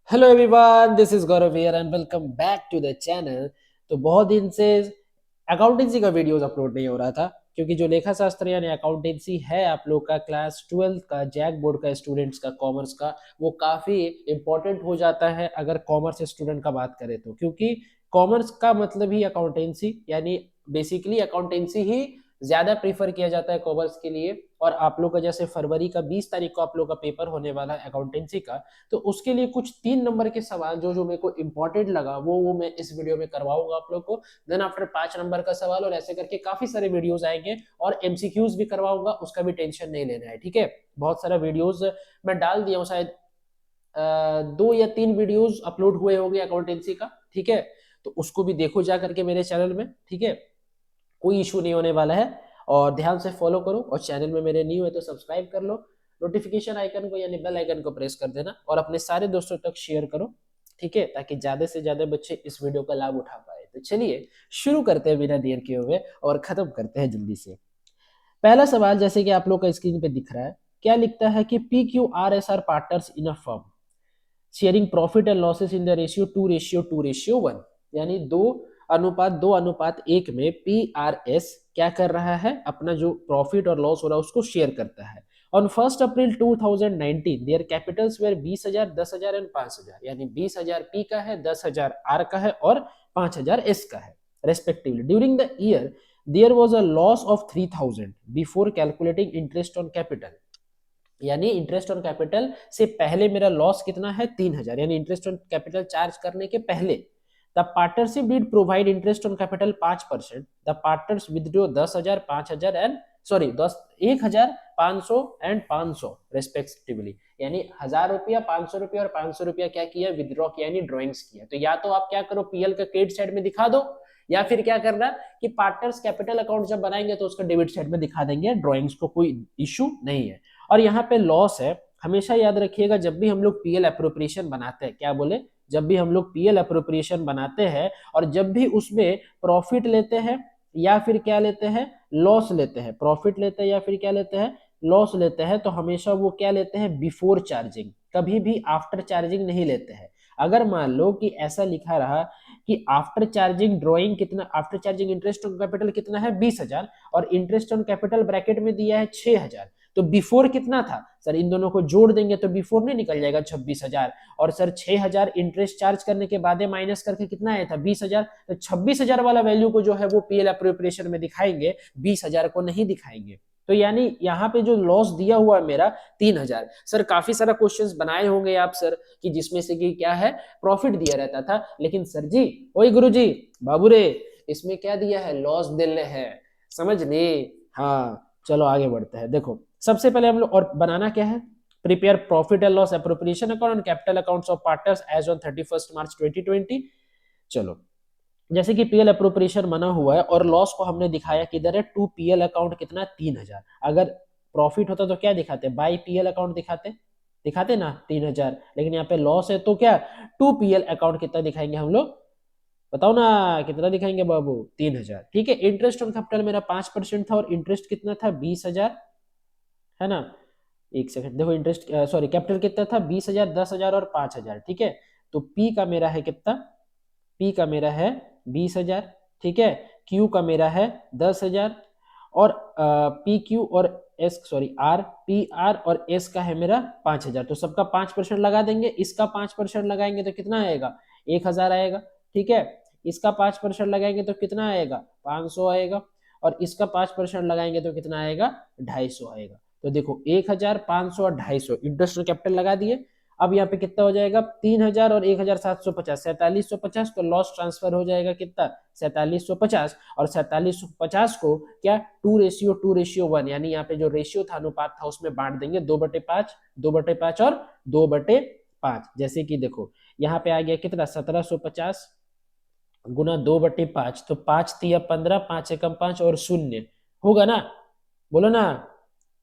Hello everyone, this is Gaurav here and welcome back to the channel. तो बहुत दिन से अकाउंटेंसी का वीडियोस अपलोड नहीं हो रहा था क्योंकि जो लेखा शास्त्र यानी अकाउंटेंसी है आप लोग का क्लास 12 का जैक बोर्ड का स्टूडेंट्स का कॉमर्स का वो काफ़ी इंपॉर्टेंट हो जाता है अगर कॉमर्स स्टूडेंट का बात करें तो, क्योंकि कॉमर्स का मतलब ही अकाउंटेंसी यानी बेसिकली अकाउंटेंसी ही ज़्यादा प्रीफर किया जाता है कॉमर्स के लिए। और आप लोग का जैसे फरवरी का 20 तारीख को आप लोग का पेपर होने वाला है अकाउंटेंसी का, तो उसके लिए कुछ 3 नंबर के सवाल जो जो मेरे को इंपॉर्टेंट लगा वो मैं इस वीडियो में करवाऊंगा आप लोग को। देन आफ्टर 5 नंबर का सवाल और ऐसे करके काफी सारे वीडियोस आएंगे और एमसीक्यूज भी करवाऊंगा, उसका भी टेंशन नहीं लेना है, ठीक है। बहुत सारा वीडियोस मैं डाल दिया हूँ, शायद 2 या 3 वीडियोस अपलोड हुए होंगे अकाउंटेंसी का, ठीक है। तो उसको भी देखो जा करके मेरे चैनल में, ठीक है। कोई इशू नहीं होने वाला है। और ध्यान से फॉलो करो और चैनल में मेरे न्यू है तो सब्सक्राइब कर लो। नोटिफिकेशन आइकन को यानी बेल आइकन को प्रेस कर देना और अपने सारे दोस्तों तक शेयर करो, ठीक है, ताकि ज्यादा से ज्यादा बच्चे इस वीडियो का लाभ उठा पाए। तो चलिए शुरू करते हैं बिना देर किए हुए और खत्म करते हैं जल्दी से। पहला सवाल जैसे कि आप लोग का स्क्रीन पे दिख रहा है, क्या लिखता है कि PQRS are partners in a firm sharing profit and losses in the ratio 2:1, यानी 2:1 में PRS क्या कर रहा है, अपना जो प्रॉफिट और लॉस हो रहा है उसको शेयर करता है। On 1 April 2019 their capitals were 20,000, 10,000 and 5,000, यानी 20,000 P का है, 10,000 R का है और 5,000 S का है respectively. During the year there was a loss of 3,000 before calculating interest on capital, यानी इंटरेस्ट ऑन कैपिटल से पहले मेरा लॉस कितना है 3,000, यानी इंटरेस्ट ऑन कैपिटल चार्ज करने के पहले। The partnership did provide interest on capital 5%। The partners withdraw 10,000, 5,000 and sorry 1,500 and 500 respectively, यानी 1,000 रुपया, 500 रुपया और 500 रुपया क्या किया, विदड्रॉ किया यानी ड्रॉइंग्स किया। तो या तो आप क्या करो, पीएल का क्रेडिट साइड में दिखा दो, या फिर क्या करना कि पार्टनर्स कैपिटल अकाउंट जब बनाएंगे तो उसका डेबिट साइड में दिखा देंगे ड्रॉइंग्स को, कोई इशू नहीं है। और यहाँ पे लॉस है, हमेशा याद रखिएगा जब भी हम लोग पीएल अप्रोप्रिएशन बनाते हैं, क्या बोले, जब भी हम लोग पीएल अप्रोप्रिएशन बनाते हैं और जब भी उसमें प्रॉफिट लेते हैं या फिर क्या लेते हैं, लॉस लेते हैं, प्रॉफिट लेते हैं या फिर क्या लेते हैं, लॉस लेते हैं, तो हमेशा वो क्या लेते हैं, बिफोर चार्जिंग, कभी भी आफ्टर चार्जिंग नहीं लेते हैं। अगर मान लो कि ऐसा लिखा रहा कि आफ्टर चार्जिंग ड्रॉइंग कितना, after charging interest on capital कितना है 20,000 और इंटरेस्ट ऑन कैपिटल ब्रैकेट में दिया है 6,000, तो बिफोर कितना था सर, इन दोनों को जोड़ देंगे तो बिफोर नहीं निकल जाएगा 26,000, और सर 6,000 इंटरेस्ट चार्ज करने के बाद माइनस करके कितना आया था 20,000, तो 26,000 वाला वैल्यू को जो है वो पीएल अप्रोप्रिएशन में दिखाएंगे, 20,000 को नहीं दिखाएंगे। तो यानी यहाँ पे जो लॉस दिया हुआ है मेरा 3,000। सर काफी सारा क्वेश्चंस बनाए होंगे आप सर कि जिसमें से कि क्या है, प्रॉफिट दिया रहता था, लेकिन सर जी, ओए गुरु जी, बाबू रे, इसमें क्या दिया है, लॉस दिले है, समझ ले। हाँ चलो आगे बढ़ते हैं। देखो सबसे पहले हम लोग और बनाना क्या है, prepare profit and loss appropriation account and capital accounts of partners as on 31 March 2020। चलो जैसे कि पीएल अप्रोप्रिएशन बना हुआ है और लॉस को हमने दिखाया किधर है, टू पीएल अकाउंट कितना 3,000। अगर प्रॉफिट होता तो क्या दिखाते, बाई पीएल अकाउंट दिखाते, दिखाते ना 3,000, लेकिन यहाँ पे लॉस है तो क्या, टू पीएल अकाउंट कितना दिखाएंगे हम लोग, बताओ ना कितना दिखाएंगे बाबू, 3,000, ठीक है। इंटरेस्ट ऑन कैपिटल मेरा 5% था और इंटरेस्ट कितना था 20,000, है ना। एक सेकंड देखो, इंटरेस्ट सॉरी कैपिटल कितना था 20,000, 10,000 और 5,000, ठीक है। तो पी का मेरा है कितना, पी का मेरा है 20,000, ठीक है। क्यू का मेरा है 10,000 और पी क्यू और S sorry R, P R और एस का है मेरा 5,000। तो सबका 5% लगा देंगे, इसका 5% लगाएंगे तो कितना आएगा, 1,000 आएगा, ठीक है। इसका 5% लगाएंगे तो कितना आएगा, 500 आएगा, और इसका 5% लगाएंगे तो कितना आएगा, 250 आएगा। तो देखो 1,000, 500 और 250 इंटरेस्ट कैपिटल लगा दिए। अब यहाँ पे कितना हो जाएगा, 3,000 और 1,750, 4,750, तो लॉस ट्रांसफर हो जाएगा कितना, 4,750, और 4,750 को क्या 2:1 यानी यहाँ पे जो रेशियो था, अनुपात था, उसमें बांट देंगे 2/5, 2/5 और 2/5। जैसे कि देखो यहाँ पे आ गया कितना 1,750 गुना 2/5, तो 5 × 3 = 15, 5 × 5 और शून्य होगा ना, बोलो ना।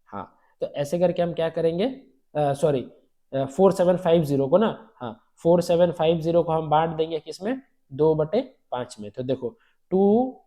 हाँ तो ऐसे करके हम क्या करेंगे, सॉरी 4,750 को ना, हाँ 4,750 को हम बांट देंगे किसमें, 2/5 में। तो देखो टू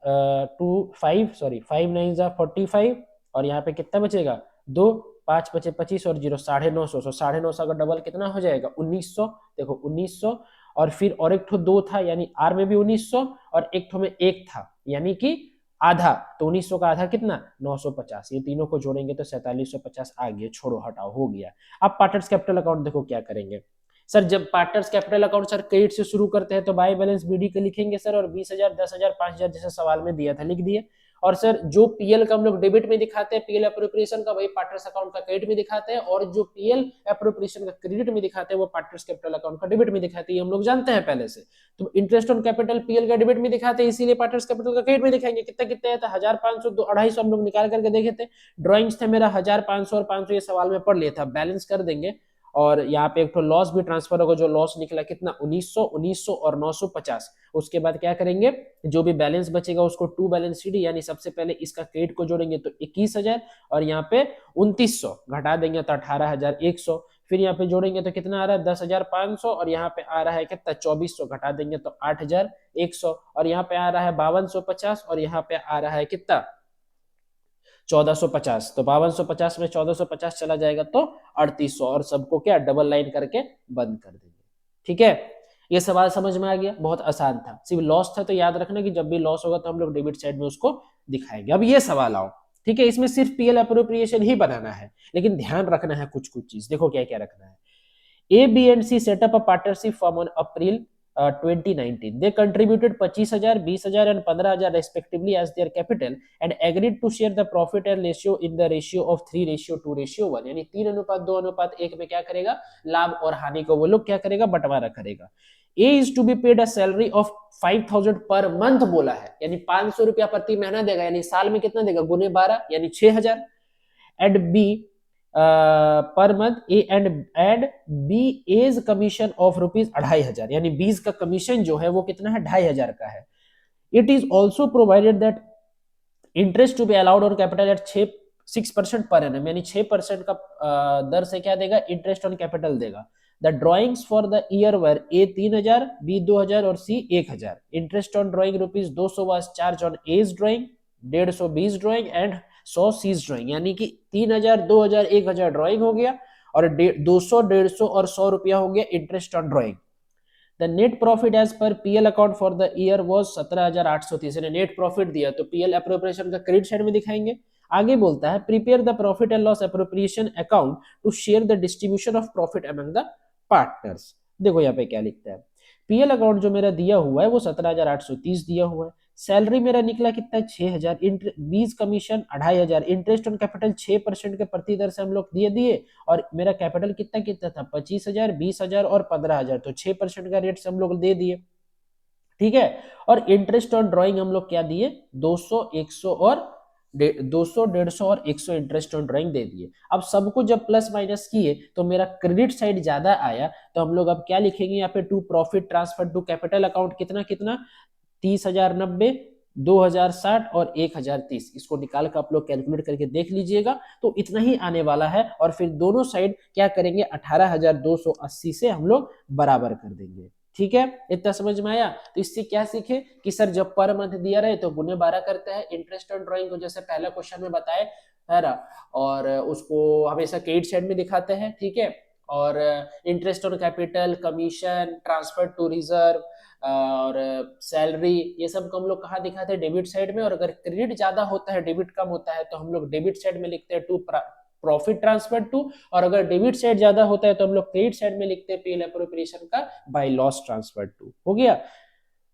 टू फाइव सॉरी 5 × 9 = 45, और यहाँ पे कितना बचेगा, 2, 5 बचे 25 और 0 950, 950 का डबल कितना हो जाएगा 1900। देखो 1900, और फिर और एक ठो 2 था यानी आर में भी 1900, और एक ठो में 1 था यानी कि आधा, तो 1900 का आधा कितना 950। ये तीनों को जोड़ेंगे तो 4750 आ गया। छोड़ो हटाओ, हो गया। अब पार्टनर्स कैपिटल अकाउंट देखो क्या करेंगे सर। जब partners capital account sir credit से शुरू करते हैं तो बाय बैलेंस बीडी के लिखेंगे सर, और 20,000 10,000 5,000 जैसे सवाल में दिया था लिख दिए। और सर जो पीएल का हम लोग डेबिट में दिखाते हैं, पीएल अप्रोप्रिएशन का, वही पार्टनर्स अकाउंट का क्रेडिट में दिखाते हैं, और जो पीएल अप्रोप्रिएशन का क्रेडिट में दिखाते हैं वो पार्टनर्स कैपिटल अकाउंट का डेबिट में दिखाते हैं। हम लोग जानते हैं पहले से। तो इंटरेस्ट ऑन कैपिटल पीएल का डेबिट में दिखाते हैं, इसीलिए पार्टनर्स कैपिटल का क्रेडिट में दिखाएंगे। कितना कितना है, 1500 250 हम लोग निकाल करके देखे थे। ड्रॉइंग्स थे मेरा 1500 और 500, ये सवाल में पढ़ लिया था। बैलेंस कर देंगे, और यहाँ पे एक तो लॉस भी ट्रांसफर होगा, जो लॉस निकला कितना 1900, 1900 और 950। उसके बाद क्या करेंगे, जो भी बैलेंस बचेगा उसको टू बैलेंस शीट, यानी सबसे पहले इसका क्रेडिट को जोड़ेंगे तो 21,000, और यहाँ पे 2900 घटा देंगे तो 18,100। फिर यहाँ पे जोड़ेंगे तो कितना आ रहा है 10,500, और यहाँ पे आ रहा है कितना 2400 घटा देंगे तो 8,100, और यहाँ पे आ रहा है 5250, और यहाँ पे आ रहा है कितना 1450। तो 5250 में 1450 चला जाएगा तो 3800, और सबको क्या डबल लाइन करके बंद कर देंगे। ठीक है, ये सवाल समझ में आ गया, बहुत आसान था। सिर्फ लॉस था तो याद रखना कि जब भी लॉस होगा तो हम लोग डेबिट साइड में उसको दिखाएंगे। अब ये सवाल आओ, ठीक है, इसमें सिर्फ पीएल अप्रोप्रिएशन ही बनाना है, लेकिन ध्यान रखना है कुछ कुछ चीज। देखो क्या क्या रखना है। A, B and C set up a partnership firm on April 2019. They contributed 25,000, 20,000 and 15,000 respectively as their capital and agreed to share the profit and ratio in the ratio of 3:2:1. यानी 3:2:1 में क्या करेगा, लाभ और हानि को वो लोग क्या करेगा, बंटवारा करेगा। A is to be paid a salary of 5,000 per month बोला है, यानी 500 रुपया प्रति महीना देगा, यानी साल में कितना देगा गुने 12 यानी 6,000। And B per month and B as commission of rupees 2,500, यानी बीस का कमीशन जो है वो कितना है 2,500 का है। It is also provided that interest to be allowed on capital at 6% per annum, यानी 6% का दर से क्या देगा, इंटरेस्ट ऑन कैपिटल देगा। The drawings for the year were A 3,000, B 2,000 और C 1,000। Interest on drawing rupees 200 was charge on A's drawing, 150 B's drawing and 100 seize drawing, यानी कि 3,000 2,000 1,000 drawing हो गया, और 200 150 और 100 रुपया हो गया interest on drawing. The net profit as per PL account for the year was 17,830, ने नेट प्रॉफिट दिया तो पीएल अप्रोप्रिएशन का क्रेडिट साइड में दिखाएंगे। आगे बोलता है prepare the profit and loss appropriation account to share the distribution of profit among the partners. देखो यहाँ पे क्या लिखता है, पीएल अकाउंट जो मेरा दिया हुआ है वो 17,830 दिया हुआ है। सैलरी मेरा निकला कितना 6,000, बीस कमीशन 2,500, इंटरेस्ट ऑन कैपिटल 6% के प्रति दर से हम लोग दिए, और मेरा कैपिटल कितना कितना था 25,000, 20,000 और 15,000, तो 6% का रेट से हम लोग दे दिए। ठीक है, और इंटरेस्ट ऑन ड्रॉइंग हम लोग क्या दिए 200 100 और 200 150 और 100 इंटरेस्ट ऑन ड्रॉइंग दे दिए। अब सबको जब प्लस माइनस किए तो मेरा क्रेडिट साइड ज्यादा आया, तो हम लोग अब क्या लिखेंगे यहाँ पे, to profit transfer to capital account कितना कितना 30,090, 2,060 और 1,030। इसको निकाल कर आप लोग कैलकुलेट करके देख लीजिएगा, तो इतना ही आने वाला है। और फिर दोनों साइड क्या करेंगे 18,280 से हम लोग बराबर कर देंगे। ठीक है, इतना समझ में आया। तो इससे क्या सीखे कि सर जब पर मंथ दिया रहे तो गुने 12 करते हैं। इंटरेस्ट ऑन ड्रॉइंग को जैसे पहला क्वेश्चन में बताए है ना, और उसको हमेशा क्रेडिट साइड में दिखाते हैं। ठीक है, और interest on capital, commission, transfer to reserve और सैलरी, ये सब को हम लोग कहाँ दिखाते हैं, डेबिट साइड में। और अगर क्रेडिट ज्यादा होता है डेबिट कम होता है तो हम लोग डेबिट साइड में लिखते हैं टू प्रॉफिट ट्रांसफर टू, और अगर डेबिट साइड ज्यादा होता है तो हम लोग क्रेडिट साइड में लिखते हैं पीएल अप्रोप्रिएशन का बाय लॉस ट्रांसफर टू। हो गया,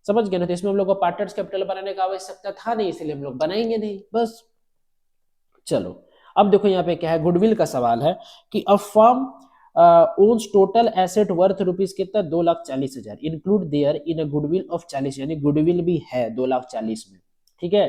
समझ गए ना। तो इसमें हम लोग को पार्टनर्स कैपिटल बनाने का आवश्यकता था नहीं, इसलिए हम लोग बनाएंगे नहीं बस। चलो अब देखो यहाँ पे क्या है, गुडविल का सवाल है कि a firm owns total asset worth rupees कितना 2,40,000, include there in a goodwill of 40, यानी गुडविल भी है 2,40,000 में। ठीक है,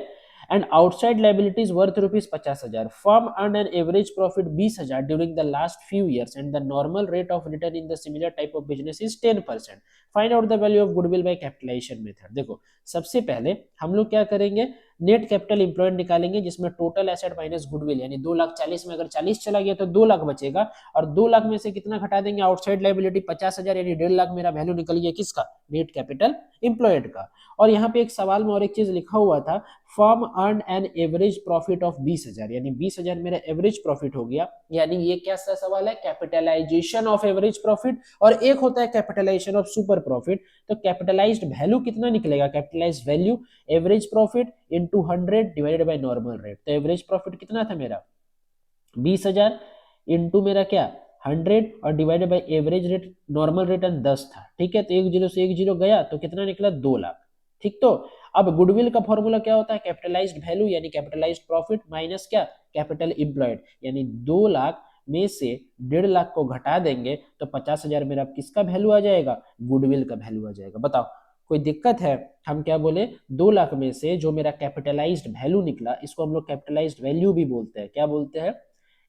and outside liabilities worth rupees 50,000। Firm earn an average profit 20,000 during the last few years and the normal rate of return in the similar type of business is 10%। Find out the value of goodwill by capitalization method. देखो सबसे पहले हम लोग क्या करेंगे, net capital employed निकालेंगे जिसमें total asset minus goodwill, यानी 2,40,000 में अगर 40 चला गया तो 2 लाख बचेगा, और 2 लाख में से कितना घटा देंगे आउटसाइड लायबिलिटी 50,000, यानी 1.5 लाख मेरा वैल्यू निकल गया किसका, नेट कैपिटल एम्प्लॉयड का। और यहाँ पे एक सवाल में और एक चीज लिखा हुआ था, firm earn an average profit of 20,000, यानी 20,000 मेरा एवरेज प्रॉफिट हो गया, यानी ये क्या सा सवाल है, कैपिटलाइजेशन ऑफ एवरेज प्रॉफिट, और एक होता है कैपिटलाइजेशन ऑफ सुपर प्रॉफिट। तो कैपिटलाइज्ड वैल्यू कितना निकलेगा, capitalised value average profit into 100 divided by normal rate. तो एवरेज प्रॉफिट कितना था मेरा 20,000 इनटू मेरा क्या 100 और divided by average rate, normal return 10 था, ठीक है। तो एक जीरो से एक जीरो गया तो कितना निकला 2 लाख, ठीक। तो अब गुडविल का फॉर्मूला क्या होता है, कैपिटलाइज्ड वैल्यू यानी कैपिटलाइज्ड प्रॉफिट माइनस क्या कैपिटल एम्प्लॉयड, यानी 2 लाख में से 1.5 लाख को घटा देंगे तो 50,000 मेरा किसका वैल्यू आ जाएगा, गुडविल का वैल्यू आ जाएगा। बताओ कोई दिक्कत है, हम क्या बोले 2 लाख में से जो मेरा कैपिटलाइज्ड वैल्यू निकला, इसको हम लोग कैपिटलाइज्ड वैल्यू भी बोलते हैं, क्या बोलते हैं,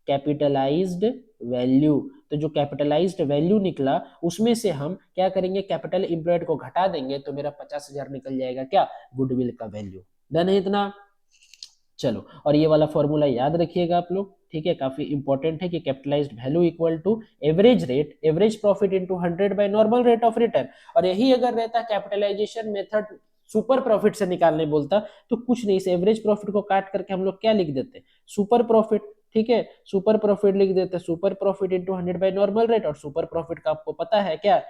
कैपिटलाइज्ड वैल्यू। तो जो कैपिटलाइज्ड वैल्यू निकला उसमें से हम क्या करेंगे, कैपिटल एम्प्लॉयड को घटा देंगे तो मेरा 50,000 निकल जाएगा क्या, गुडविल का वैल्यू। डन है इतना, चलो। और ये वाला फॉर्मूला याद रखिएगा आप लोग, ठीक है, काफी इंपॉर्टेंट है कि capitalized value equal to average rate, average profit into 100 by normal rate of return. और यही अगर रहता कैपिटलाइजेशन मेथड सुपर प्रॉफिट से निकालने बोलता तो कुछ नहीं, से एवरेज प्रॉफिट को काट करके हम लोग क्या लिख देते, सुपर प्रॉफिट, ठीक है, सुपर प्रॉफिट लिख देते, super profit into 100 by normal rate, और सुपर प्रॉफिट का आपको पता है क्या,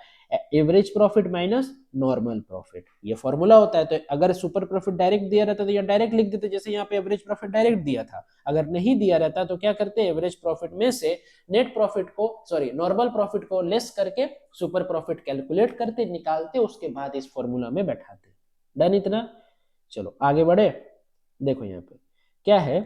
average profit minus normal profit, ये फॉर्मूला होता है। तो अगर सुपर प्रॉफिट डायरेक्ट दिया रहता तो यहाँ डायरेक्ट लिख देते, जैसे यहाँ पे एवरेज प्रॉफिट डायरेक्ट दिया था। अगर नहीं दिया रहता तो क्या करते, एवरेज प्रॉफिट में से नेट प्रॉफिट को, सॉरी नॉर्मल प्रॉफिट को लेस करके सुपर प्रॉफिट कैलकुलेट करते, निकालते, उसके बाद इस फॉर्मूला में बैठाते। डन इतना, चलो आगे बढ़े। देखो यहाँ पे क्या है,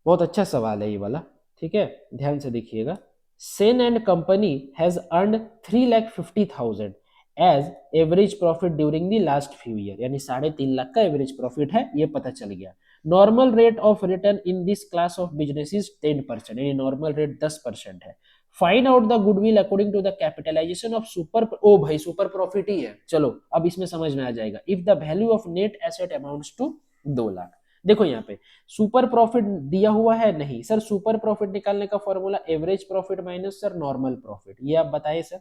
बहुत अच्छा सवाल है ये वाला, ठीक है, ध्यान से देखिएगा। Sen and company has earned 3,50,000 as average profit during the last few year, यानी 3.5 लाख का एवरेज प्रॉफिट है, ये पता चल गया। Normal rate of return in this class of business is 10%, यानी नॉर्मल रेट 10% है। Find out the goodwill according to the capitalisation of super, ओ भाई सुपर प्रॉफिट ही है, चलो अब इसमें समझ में आ जाएगा। If the value of net asset amounts to 2 lakh. देखो यहाँ पे सुपर प्रॉफिट दिया हुआ है, नहीं सर, सुपर प्रॉफिट निकालने का formula average profit minus sir normal profit, ये आप बताइए सर।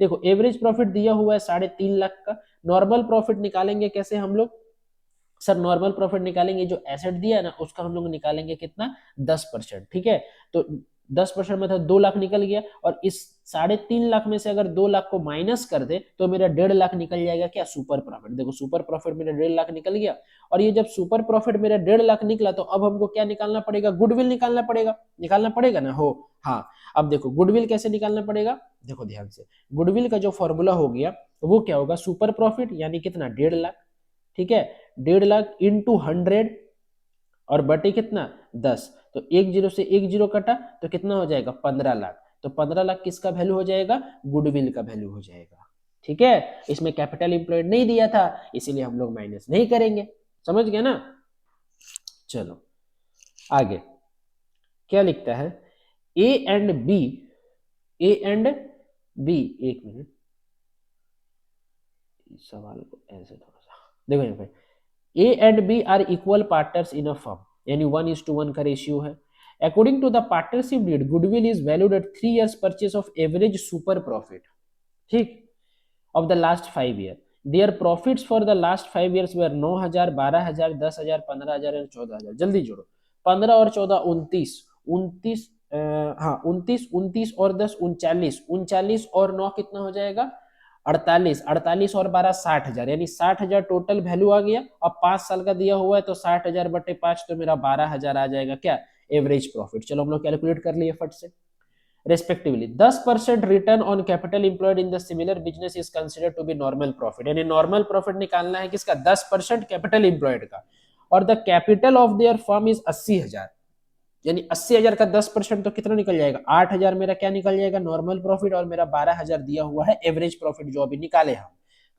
देखो एवरेज प्रॉफिट दिया हुआ है 3.5 लाख का, नॉर्मल प्रॉफिट निकालेंगे कैसे हम लोग, सर नॉर्मल प्रॉफिट निकालेंगे जो एसेट दिया है ना उसका हम लोग निकालेंगे कितना 10%, ठीक है। तो 10% मतलब 2 लाख निकल गया, और इस 3.5 लाख में से अगर 2 लाख को माइनस कर दे तो मेरा 1.5 लाख निकल जाएगा क्या, सुपर प्रॉफिट। देखो सुपर प्रॉफिट मेरा 1.5 लाख निकल गया, और ये जब सुपर प्रॉफिट मेरा 1.5 लाख निकला तो अब हमको क्या निकालना पड़ेगा, गुडविल निकालना पड़ेगा, निकालना पड़ेगा ना हो, हाँ। अब देखो गुडविल कैसे निकालना पड़ेगा, देखो ध्यान से, गुडविल का जो फॉर्मूला हो गया वो क्या होगा, सुपर प्रॉफिट यानी कितना 1.5 लाख, ठीक है, 1.5 लाख इंटू 100 और बटे कितना 10, तो एक जीरो से एक जीरो कटा तो कितना हो जाएगा 15 लाख। तो 15 लाख किसका वैल्यू हो जाएगा, गुडविल का वैल्यू हो जाएगा, ठीक है। इसमें कैपिटल एम्प्लॉयड नहीं दिया था इसीलिए हम लोग माइनस नहीं करेंगे, समझ गए ना। चलो आगे क्या लिखता है, A and B, A and B, एक मिनट सवाल को ऐसे थोड़ा सा देखो यहाँ पे, A and B are equal partners in a firm, यानी 1:1 का रेशियो है। According to the partnership deed goodwill is valued at 3 years purchase of average super profit, ठीक, of the last 5 year। Their profits for the last 5 years were 9,000, 12,000, 10,000, 15,000 and 14,000। जल्दी जोड़ो, 15 और 14 29, 29 हाँ 29, 29 और 10 39, 39 और 9 कितना हो जाएगा 48, 48 और 12 60,000, यानी 60,000 टोटल वैल्यू आ गया। अब 5 साल का दिया हुआ है तो 60,000 बटे 5 तो मेरा 12,000 आ जाएगा क्या, एवरेज प्रॉफिट। चलो हम लोग कैलकुलेट कर लिए फट से, respectively 10% return on capital employed in the similar business is considered to be normal profit, यानी नॉर्मल प्रॉफिट निकालना है किसका, 10% कैपिटल इंप्लॉयड का, और the capital of their firm is 80,000, यानी 80,000 का 10% तो कितना निकल जाएगा 8,000 मेरा क्या निकल जाएगा नॉर्मल प्रॉफिट, और मेरा 12,000 दिया हुआ है एवरेज प्रॉफिट जो अभी निकाले हम।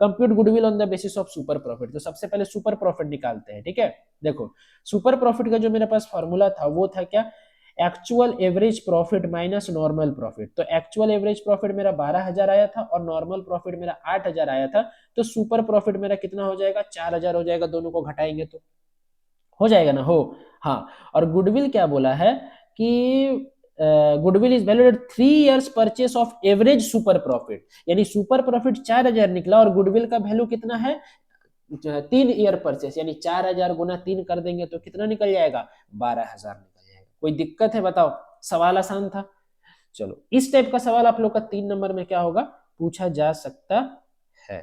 Compute goodwill on the basis of super profit, तो सबसे पहले सुपर प्रॉफिट निकालते हैं, ठीक है। देखो सुपर प्रॉफिट का जो मेरे पास फॉर्मूला था वो था क्या, actual average profit minus normal profit. तो एक्चुअल एवरेज प्रॉफिट मेरा 12,000 आया था और नॉर्मल प्रॉफिट मेरा 8,000 आया था, तो सुपर प्रॉफिट मेरा कितना हो जाएगा 4,000 हो जाएगा, दोनों को घटाएंगे तो हो जाएगा ना, हो, हाँ। और गुडविल क्या बोला है कि goodwill is valued at 3 years purchase of average super profit, यानी सुपर प्रॉफिट 4,000 निकला और गुडविल का वैल्यू कितना है 3 year परचेस, यानी 4,000 गुना 3 कर देंगे तो कितना निकल जाएगा 12,000 निकल जाएगा। कोई दिक्कत है बताओ, सवाल आसान था। चलो इस टाइप का सवाल आप लोग का 3 नंबर में क्या होगा, पूछा जा सकता है।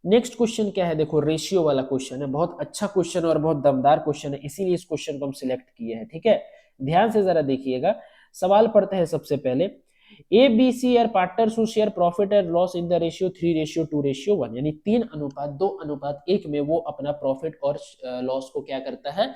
नेक्स्ट क्वेश्चन क्या है, देखो रेशियो वाला क्वेश्चन है, बहुत अच्छा क्वेश्चन और बहुत दमदार क्वेश्चन है, इसीलिए इस क्वेश्चन को हम सिलेक्ट किए हैं, ठीक है। ध्यान से जरा देखिएगा, सवाल पढ़ते हैं सबसे पहले। A B C are partners who share profit and loss in the ratio 3:2:1, यानी 3:2:1 में वो अपना प्रॉफिट और लॉस को क्या करता है,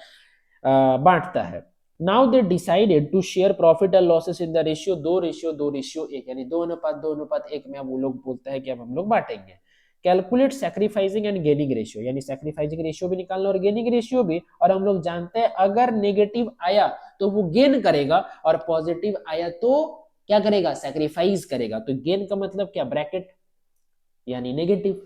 बांटता है। Now they decided to share profit and losses in the ratio 2:2:1, यानी 2:2:1 में अब वो लोग बोलता है कि अब हम लोग बांटेंगे। Calculate sacrificing and gaining ratio, यानी सैक्रिफाइसिंग रेशियो भी निकालना और गेनिंग रेशियो भी, और हम लोग जानते हैं अगर नेगेटिव आया तो वो गेन करेगा और पॉजिटिव आया तो क्या करेगा, सैक्रिफाइस करेगा। तो गेन का मतलब क्या, ब्रैकेट यानी नेगेटिव।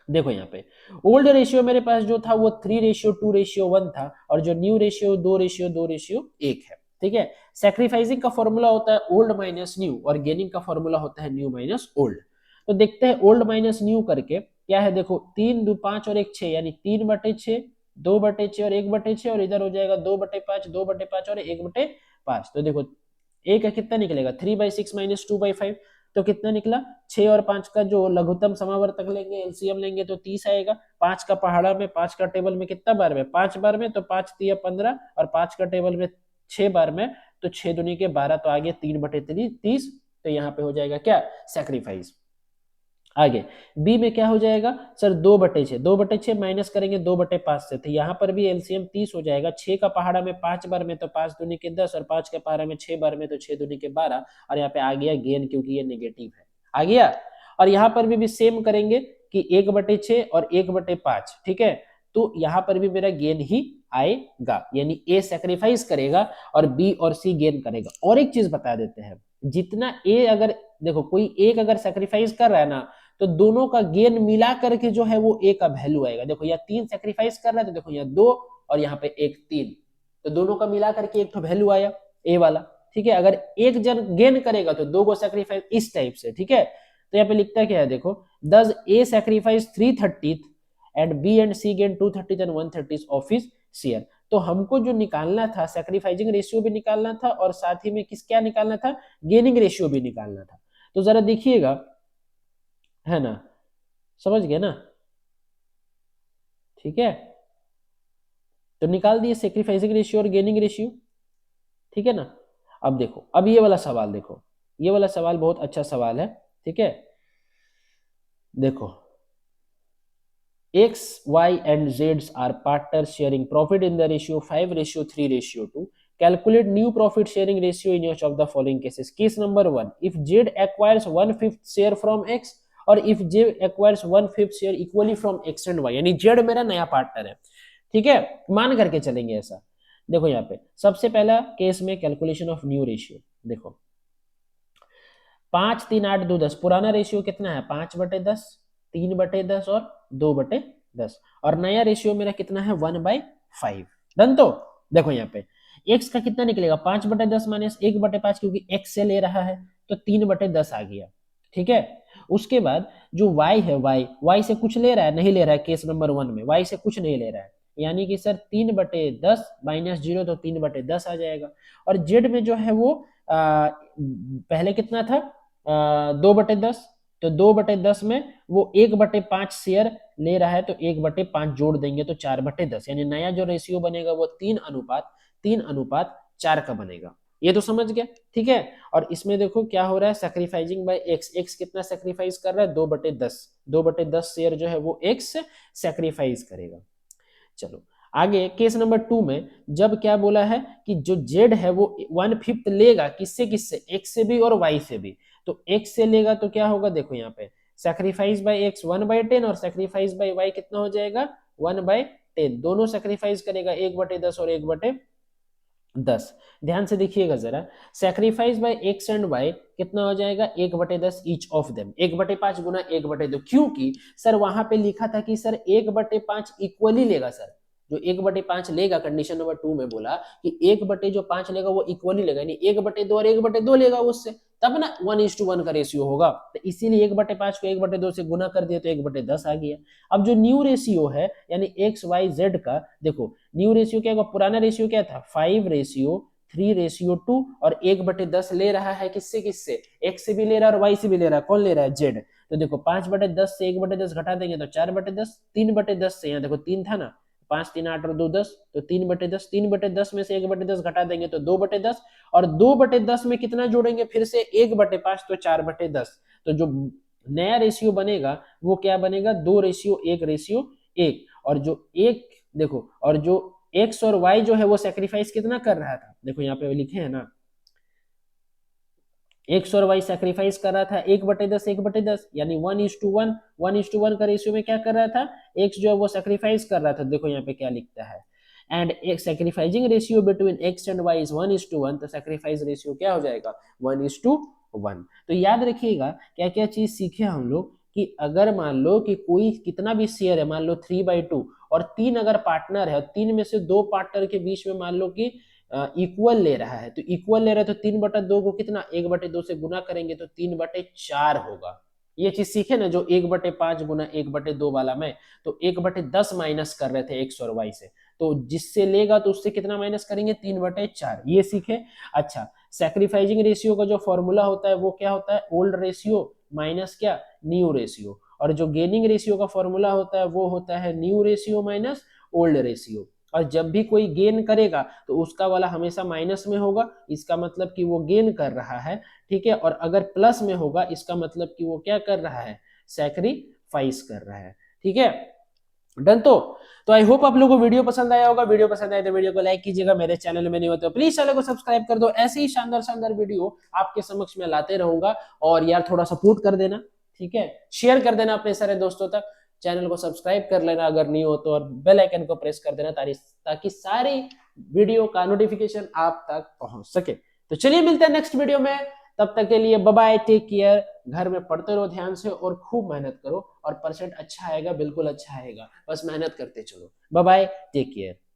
देखो यहाँ पे ओल्ड रेशियो मेरे पास जो था वो 3:2:1 था, और जो न्यू रेशियो 2:2:1 है, ठीक है। सैक्रिफाइसिंग का फॉर्मूला होता है ओल्ड माइनस न्यू, और गेनिंग का फॉर्मूला होता है न्यू माइनस ओल्ड। तो देखते हैं ओल्ड माइनस न्यू करके क्या है, देखो 3 2 5 और 1 6, यानी 3/6, 2/6 और 1/6, और इधर हो जाएगा 2/5, 2/5 और 1/5। तो देखो ए का कितना निकलेगा 3/6 माइनस 2/5, तो कितना निकला 6 और 5 का जो लघुत्तम समावर्तक लेंगे, एलसीएम लेंगे तो 30 आएगा। 5 का पहाड़ा में, 5 का टेबल में कितना बार में, 5 बार में, तो 5 तिया 15, और 5 का टेबल में 6 बार में, तो 6 दूनी के 12, तो आगे 3/30। तो यहाँ पे हो जाएगा क्या, सैक्रिफाइस। आगे बी में क्या हो जाएगा सर, 2/6, 2/6 माइनस करेंगे 2/5 से, तो यहाँ पर भी एलसीएम 30 हो जाएगा। 6 का पहाड़ा में 5 बार में, तो 5 दूनी के 10, और 5 के पहाड़ा में 6 बार में, तो 6 दूनी के 12, और यहाँ पे आ गया गेन, क्योंकि ये नेगेटिव है, आ गया। और यहाँ पर भी सेम करेंगे कि 1/6 और 1/5, ठीक है। तो यहाँ पर भी मेरा गेन ही आएगा, यानी ए सेक्रीफाइस करेगा और बी और सी गेन करेगा। और एक चीज बता देते हैं, जितना ए अगर, देखो कोई एक अगर सेक्रीफाइस कर रहा है ना, तो दोनों का गेन मिला करके जो है वो ए का वैल्यू आएगा। देखो यहाँ 3 सेक्रीफाइस कर रहा है, तो देखो यहाँ 2 और यहाँ पे 1 3, तो दोनों का मिला करके एक तो वैल्यू आया ए वाला, ठीक है। अगर एक जन गेन करेगा तो 2 को सेक्रीफाइस, इस टाइप से, ठीक है। तो यहाँ पे लिखता क्या है, देखो does A sacrifice 3/30 and B and C gain 2/30 and 1/30 of his share। तो हमको जो निकालना था, सैक्रिफाइसिंग रेशियो भी निकालना था और साथ ही में किस क्या निकालना था, गेनिंग रेशियो भी निकालना था। तो जरा देखिएगा, है ना, समझ गए ना, ठीक है। तो निकाल दिए सैक्रिफाइसिंग रेशियो और गेनिंग रेशियो, ठीक है ना। अब देखो, अब ये वाला सवाल देखो, ये वाला सवाल बहुत अच्छा सवाल है, ठीक है। देखो X, Y and Z are partners sharing profit in the ratio 5:3:2. Calculate new profit sharing ratio in each of the following cases. Case number 1, if Z acquires 1/5 share from X और if J acquires 1/5 share equally from X and Y, यानी Z मेरा नया partner है, ठीक है। मान करके चलेंगे ऐसा। देखो यहाँ पे सबसे पहला केस में कैलकुलेशन ऑफ न्यू रेशियो, देखो 5 3 8 2 10, पुराना रेशियो कितना है 5/10, 3/10 और 2/10, और नया रेशियो मेरा कितना है 1/5। डन। तो देखो यहाँ पे x का कितना निकलेगा 5/10 माइनस 1/5, क्योंकि x से ले रहा है तो 3/10 आ गया, ठीक है। उसके बाद जो y है, y से कुछ ले रहा है, नहीं ले रहा है, केस नंबर 1 में y से कुछ नहीं ले रहा है, यानी कि सर 3/10 माइनस 0, तो 3/10 आ जाएगा। और z में जो है वो पहले कितना था 2/10, तो 2/10 में वो 1/5 शेयर ले रहा है, तो 1/5 जोड़ देंगे तो 4/10, यानी नया जो रेशियो बनेगा वो 3:4 का बनेगा। ये तो समझ गया, ठीक है। और इसमें देखो क्या हो रहा है, सैक्रिफाइसिंग बाय एक्स कितना सैक्रिफाइस कर रहा है 2/10, 2/10 शेयर जो है वो एक्स सैक्रिफाइस करेगा। चलो आगे केस नंबर 2 में जब क्या बोला है कि जो जेड है वो 1/5 लेगा, किससे किससे, एक्स से भी और वाई से भी। तो एक्स से लेगा तो क्या होगा, देखो यहाँ पे सैक्रिफाइस बाय एक्स 1/10 और सैक्रिफाइस बाय वाई कितना हो जाएगा 1/10, दोनों सैक्रिफाइस करेगा 1/10 और 1/10। ध्यान से देखिएगा जरा, sacrifice by X and Y कितना हो जाएगा 1/10 ईच ऑफ देम, 1/5 गुना 1/2, क्योंकि सर वहां पे लिखा था कि सर 1/5 इक्वली लेगा सर, जो 1/5 लेगा, कंडीशन नंबर 2 में बोला कि 1/5 लेगा वो इक्वली लेगा, यानी 1/2 और 1/2 लेगा उससे, तब ना 1:1 का रेशियो होगा। तो इसीलिए 1/5 को 1/2 से गुना कर दिया तो 1/10 आ गया। अब जो न्यू रेशियो है यानी XYZ का, देखो न्यू रेशियो क्या होगा, पुराना रेशियो क्या था 5:3:2 और 1/10 ले रहा है किससे किससे, X से भी ले रहा है और Y से भी ले रहा है, कौन ले रहा है Z। तो देखो 5/10 से 1/10 घटा देंगे तो 4/10, 3/10 से यहाँ देखो 3 था ना, 5 3 8 और 2 10, तो 3/10, 3/10 में से 1/10 घटा देंगे तो 2/10, और 2/10 में कितना जोड़ेंगे फिर से 1/5 तो 4/10। तो जो नया रेशियो बनेगा वो क्या बनेगा, 2:1:1। और जो एक देखो, और जो एक्स और वाई जो है वो सेक्रीफाइस कितना कर रहा था, देखो यहाँ पे लिखे हैं ना, एक्स और वाई सेक्रीफाइस कर रहा था 1/10 1/10, यानी 1:1 1:1 का रेशियो में क्या कर रहा था, एक्स जो है वो सेक्रीफाइस कर रहा था। देखो यहाँ पे क्या लिखता है, एंड एक sacrificing ratio between X and Y is 1:1, तो सेक्रीफाइस रेशियो क्या हो जाएगा 1:1। तो याद रखिएगा क्या क्या चीज सीखे हम लोग, कि अगर मान लो कि कोई कितना भी शेयर है, मान लो 3/2 और 3 अगर पार्टनर है और 3 में से 2 पार्टनर के बीच में मान लो कि इक्वल ले रहा है, तो इक्वल ले रहा है तो 3/2 को कितना 1/2 से गुना करेंगे तो 3/4 होगा। ये चीज सीखे ना, जो 1/5 गुना 1/2 वाला में, तो 1/10 माइनस कर रहे थे एक्स और वाई से, तो जिससे लेगा तो उससे कितना माइनस करेंगे 3/4, ये सीखे। अच्छा, सैक्रिफाइसिंग रेशियो का जो फॉर्मूला होता है वो क्या होता है, ओल्ड रेशियो माइनस क्या, न्यू रेशियो। और जो गेनिंग रेशियो का फॉर्मूला होता है वो होता है new ratio minus old ratio. और जब भी कोई गेन करेगा तो उसका वाला हमेशा माइनस में होगा, इसका मतलब कि वो गेन कर रहा है, ठीक है। और अगर प्लस में होगा इसका मतलब कि वो क्या कर रहा है, सैक्रिफाइस कर रहा है, ठीक है। डन। तो आई होप आप लोगों को वीडियो पसंद आया होगा। वीडियो पसंद आए तो वीडियो को लाइक कीजिएगा, मेरे चैनल में नहीं होते तो प्लीज चैनल को सब्सक्राइब कर दो, ऐसे ही शानदार शानदार वीडियो आपके समक्ष में लाते रहूंगा। और यार थोड़ा सपोर्ट कर देना, ठीक है, शेयर कर देना अपने सारे दोस्तों तक, चैनल को सब्सक्राइब कर लेना अगर नहीं हो तो, और बेल आइकन को प्रेस कर देना ताकि सारी वीडियो का नोटिफिकेशन आप तक पहुंच सके। तो चलिए मिलते हैं नेक्स्ट वीडियो में, तब तक के लिए बाय बाय, टेक केयर। घर में पढ़ते रहो ध्यान से और खूब मेहनत करो, और परसेंट अच्छा आएगा, बिल्कुल अच्छा आएगा, बस मेहनत करते चलो। Bye bye, take care.